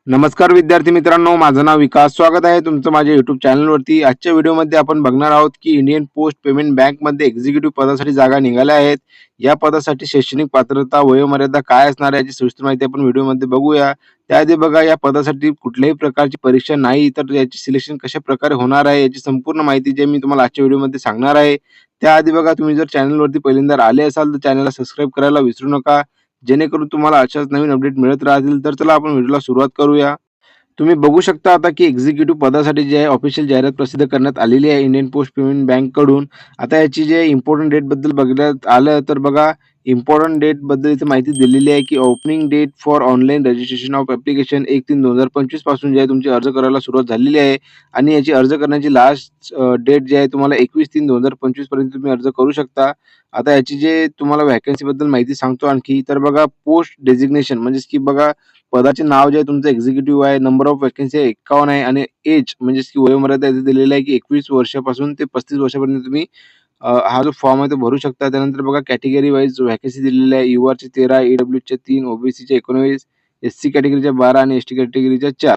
नमस्कार विद्यार्थी मित्रांनो, माझं नाव विकास. स्वागत आहे तुमचं माझ्या YouTube चॅनलवरती. आजच्या व्हिडिओमध्ये आपण बघणार आहोत की इंडियन पोस्ट पेमेंट बँकमध्ये एक्झिक्युटिव्ह पदासाठी जागा निघाल्या आहेत. या पदासाठी शैक्षणिक पात्रता, वयोमर्यादा काय असणार आहे याची सविस्तर माहिती आपण व्हिडिओमध्ये बघूया. त्याआधी बघा, या पदासाठी कुठल्याही प्रकारची परीक्षा नाही, तर याची सिलेक्शन कशाप्रकारे होणार आहे याची संपूर्ण माहिती जे मी तुम्हाला आजच्या व्हिडिओमध्ये सांगणार आहे. त्याआधी बघा, तुम्ही जर चॅनलवरती पहिल्यांदा आले असाल तर चॅनलला सबस्क्राईब करायला विसरू नका. जेणेकरून तुम्हाला अशाच नवीन अपडेट मिळत राहतील. तर चला आपण व्हिडिओला सुरुवात करूया. तुम्ही बघू शकता आता की एक्झिक्युटिव्ह पदासाठी जे आहे ऑफिशियल जाहिरात प्रसिद्ध करण्यात आलेली आहे इंडियन पोस्ट पेमेंट बँककडून. आता याची जे इम्पोर्टंट डेटबद्दल बघण्यात आलं तर बघा, इम्पोर्टंट डेटबद्दल इथे माहिती दिलेली आहे की opening date for online registration of application 1/3/2025 पासून जे आहे तुमची अर्ज करायला सुरुवात झालेली आहे आणि याची अर्ज करण्याची लास्ट डेट जी आहे तुम्हाला 21/3/2025 पर्यंत तुम्ही अर्ज करू शकता. आता याची जे तुम्हाला व्हॅकन्सीबद्दल माहिती सांगतो आणखी, तर बघा पोस्ट डेझिग्नेशन म्हणजेच की बघा पदाचे नाव जे आहे तुमचं एक्झिक्युटिव्ह आहे, नंबर ऑफ व्हॅकन्सी आहे 51 आहे आणि एज म्हणजेच की वयोमर्यादा इथे दिलेली आहे की 21 वर्षापासून ते 35 वर्षापर्यंत तुम्ही हा जो फॉर्म आहे तो भरू शकता. त्यानंतर बघा कॅटेगरी वाईज व्हॅकन्सी दिलेली आहे. यूआरचे 13, ईडब्ल्यूचे 3, ओबीसीचे 19, एससी कॅटेगरीच्या 12 आणि एसटी कॅटेगरीच्या 4.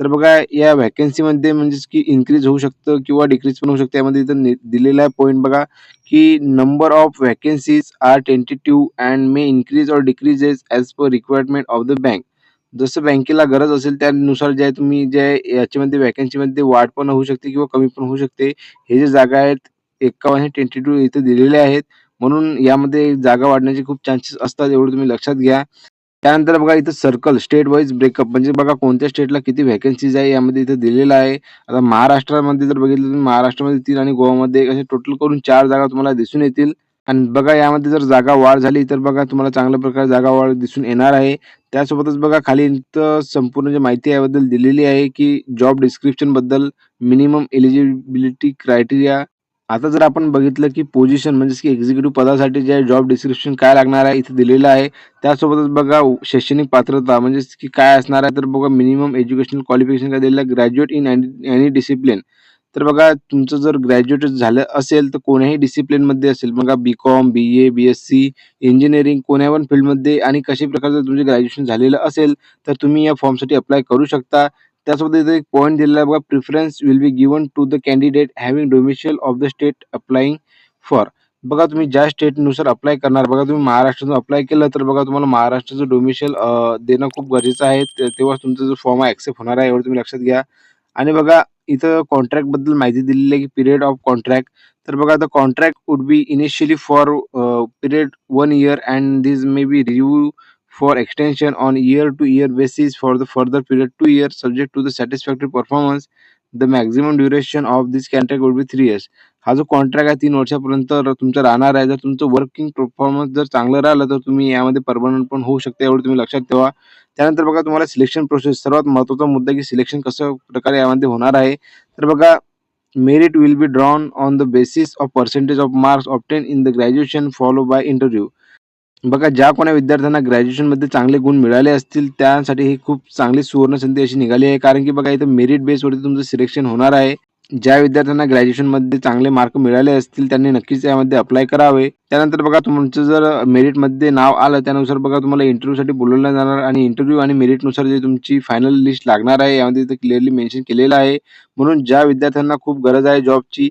तर बघा या व्हॅकन्सीमध्ये म्हणजेच की इन्क्रीज होऊ शकतं किंवा डिक्रीज पण होऊ शकतं. यामध्ये इथं दिलेला आहे पॉइंट बघा की number of vacancies are tentative and may increase or decreases as per requirement of the bank. जसं बँकेला गरज असेल त्यानुसार जे आहे तुम्ही जे आहे याच्यामध्ये व्हॅकन्सीमध्ये वाढ पण होऊ शकते किंवा कमी पण होऊ शकते. हे जे जागा आहेत 51 हे टेंटेटिव्ह इथे दिलेले आहेत. म्हणून यामध्ये जागा वाढण्याचे खूप चान्सेस असतात, एवढं तुम्ही लक्षात घ्या. त्यानंतर बघा इथं सर्कल स्टेट वाईज ब्रेकअप म्हणजे बघा कोणत्या स्टेटला किती व्हॅकन्सीज आहे यामध्ये इथं दिलेलं आहे. आता महाराष्ट्रामध्ये जर बघितलं तर महाराष्ट्रामध्ये 3 आणि गोवामध्ये असे टोटल करून 4 जागा तुम्हाला दिसून येतील. आणि बघा यामध्ये जर जागा वाढ झाली तर बघा तुम्हाला चांगल्या प्रकारे जागा वाढ दिसून येणार आहे. त्यासोबतच बघा खाली इथं संपूर्ण जी माहिती आहे याबद्दल दिलेली आहे की जॉब डिस्क्रिप्शनबद्दल, मिनिमम एलिजिबिलिटी क्रायटेरिया. आता जर आपण बघितलं की पोझिशन म्हणजेच की एक्झिक्युटिव्ह पदासाठी जे आहे जॉब डिस्क्रिप्शन काय लागणार आहे इथे दिलेलं आहे. त्यासोबतच बघा शैक्षणिक पात्रता म्हणजेच की काय असणार आहे, तर बघा मिनिमम एज्युकेशनल क्वालिफिकेशन काय दिलेलं आहे, ग्रॅज्युएट इन एनी डिसिप्लिन. तर बघा तुमचं जर ग्रॅज्युएट झालं असेल तर कोण्याही डिसिप्लिनमध्ये असेल, बघा बी-कॉम, बी-ए, बी-एस-सी, इंजिनिअरिंग कोण्या पण फील्डमध्ये आणि कशा प्रकारचं तुमचं ग्रॅज्युएशन झालेलं असेल तर तुम्ही या फॉर्मसाठी अप्लाय करू शकता. त्यासोबत इथे एक पॉइंट दिलेला आहे बघा, preference will be given to the candidate having domicile of the state applying for. बघा तुम्ही ज्या स्टेटनुसार अप्लाय करणार, बघा तुम्ही महाराष्ट्रातून अप्लाय केलं तर बघा तुम्हाला महाराष्ट्राचं डोमिसाईल देणं खूप गरजेचं आहे. तेव्हाच तुमचा जो फॉर्म आहे एक्सेप्ट होणार आहे, एवढं तुम्ही लक्षात घ्या. आणि बघा इथं कॉन्ट्रॅक्टबद्दल माहिती दिलेली आहे की पिरियड ऑफ कॉन्ट्रॅक्ट. तर बघा the contract would be initially for period 1 year and this may be reviewed for extension on year-to-year basis for the further period 2 years subject to the satisfactory performance. The maximum duration of this contract would be 3 years. हा जो contract आहे 3 वर्षापर्यंत तुमचा राहणार आहे. जर तुमचं working performance जर चांगलं राहिलं तर तुम्ही यामध्ये परमनंट पण होऊ शकता, एवढं तुम्ही लक्षात ठेवा. त्यानंतर बघा तुम्हाला सिलेक्शन प्रोसेस सर्वात महत्त्वाचा मुद्दा की सिलेक्शन कसं प्रकारे यामध्ये होणार आहे. तर बघा merit will be drawn on the basis of percentage of marks obtained in the graduation followed by interview. बघा ज्या कोण्या विद्यार्थ्यांना ग्रॅज्युएशनमध्ये चांगले गुण मिळाले असतील त्यासाठी ही खूप चांगली सुवर्णसंधी अशी निघाली आहे. कारण की बघा इथं मेरिट बेसवरती तुमचं सिलेक्शन होणार आहे. ज्या विद्यार्थ्यांना ग्रॅज्युएशनमध्ये चांगले मार्क मिळाले असतील त्यांनी नक्कीच यामध्ये अप्लाय करावे. त्यानंतर बघा तुमचं जर मेरिटमध्ये नाव आलं त्यानुसार बघा तुम्हाला इंटरव्ह्यूसाठी बोलवलं जाणार आणि इंटरव्ह्यू आणि मेरिटनुसार जे तुमची फायनल लिस्ट लागणार आहे यामध्ये इथं क्लिअरली मेन्शन केलेलं आहे. म्हणून ज्या विद्यार्थ्यांना खूप गरज आहे जॉबची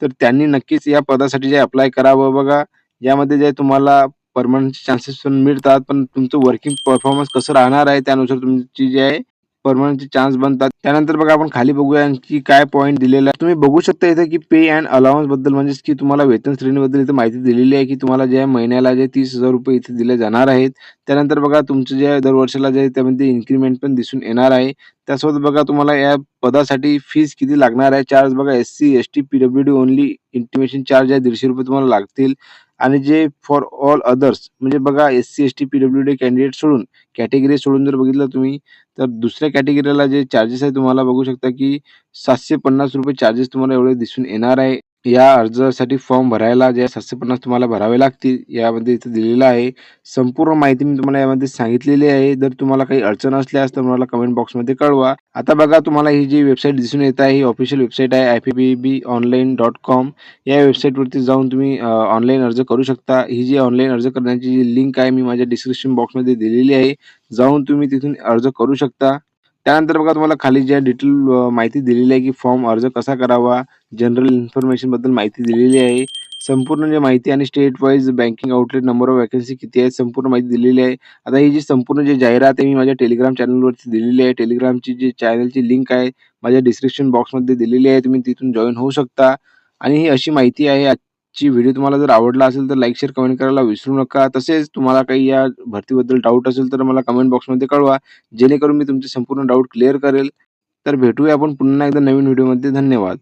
तर त्यांनी नक्कीच या पदासाठी जे अप्लाय करावं. बघा यामध्ये जे तुम्हाला परमनंट चान्सेस पण मिळतात, पण तुमचं वर्किंग परफॉर्मन्स कसं राहणार आहे त्यानुसार तुमची जे आहे परमनंटचे चान्स बनतात. त्यानंतर बघा आपण खाली बघूया आणखी काय पॉइंट दिलेला आहे. तुम्ही बघू शकता इथे की पे अँड अलाउन्स बद्दल म्हणजेच की तुम्हाला वेतन श्रेणीबद्दल इथे माहिती दिलेली आहे की तुम्हाला जे महिन्याला जे 30,000 रुपये इथे दिले जाणार आहेत. त्यानंतर बघा तुमचं जे दर वर्षाला जे त्यामध्ये इन्क्रिमेंट पण दिसून येणार आहे. त्यासोबत बघा तुम्हाला या पदासाठी फीस किती लागणार आहे. चार्ज बघा Sc, ST, P-W-D only intimation charge आहे 150 रुपये तुम्हाला लागतील. आणि जे फॉर ऑल अदर्स म्हणजे बघा एस-सी, एस-टी, पी-डब्ल्यू-डी कॅन्डिडेट सोडून कॅटेगरी सोडून जर बघितलं तुम्ही तर दुसऱ्या कॅटेगरीला जे चार्जेस आहे तुम्हाला बघू शकता की 750 रुपये चार्जेस तुम्हाला एवढे दिसून येणार आहे. या अर्जासाठी फॉर्म भरायला जे 750 तुम्हाला भरावे लागतील यामध्ये इथे दिलेलं आहे. संपूर्ण माहिती मी तुम्हाला यामध्ये सांगितलेली आहे. जर तुम्हाला काही अडचण असल्यास तर मला कमेंट बॉक्समध्ये कळवा. आता बघा तुम्हाला ही जी वेबसाईट दिसून येत आहे ही ऑफिशियल वेबसाईट आहे ifbbonline.com. या वेबसाईटवरती जाऊन तुम्ही ऑनलाईन अर्ज करू शकता. ही जी ऑनलाईन अर्ज करण्याची जी लिंक आहे मी माझ्या डिस्क्रिप्शन बॉक्समध्ये दिलेली आहे. जाऊन तुम्ही तिथून अर्ज करू शकता. त्यानंतर बघा तुम्हाला खाली ज्या डिटेल माहिती दिलेली आहे, की फॉर्म अर्ज कसा करावा, जनरल इन्फॉर्मेशनबद्दल माहिती दिलेली आहे. संपूर्ण जी माहिती आणि state wise banking outlet, number of vacancy किती आहे, संपूर्ण माहिती दिलेली आहे. आता ही जी संपूर्ण जी जाहिरात आहे, मी माझ्या टेलिग्राम चॅनलवरती दिलेली आहे. टेलिग्रामची जी चॅनलची लिंक आहे, माझ्या डिस्क्रिप्शन बॉक्समध्ये दिलेली आहे. तुम्ही तिथून जॉइन होऊ शकता आणि ही अशी माहिती आहे. आजची व्हिडिओ तुम्हाला जर आवडला असेल, तर लाईक, शेअर, कमेंट करायला विसरू नका. तसेच तुम्हाला काही या भरतीबद्दल डाऊट असेल, तर मला कमेंट बॉक्समध्ये कळवा. जेणेकरून मी तुमचे संपूर्ण डाऊट क्लिअर करेल. तर भेटूया आपण पुन्हा एकदा नवीन व्हिडिओमध्ये. धन्यवाद.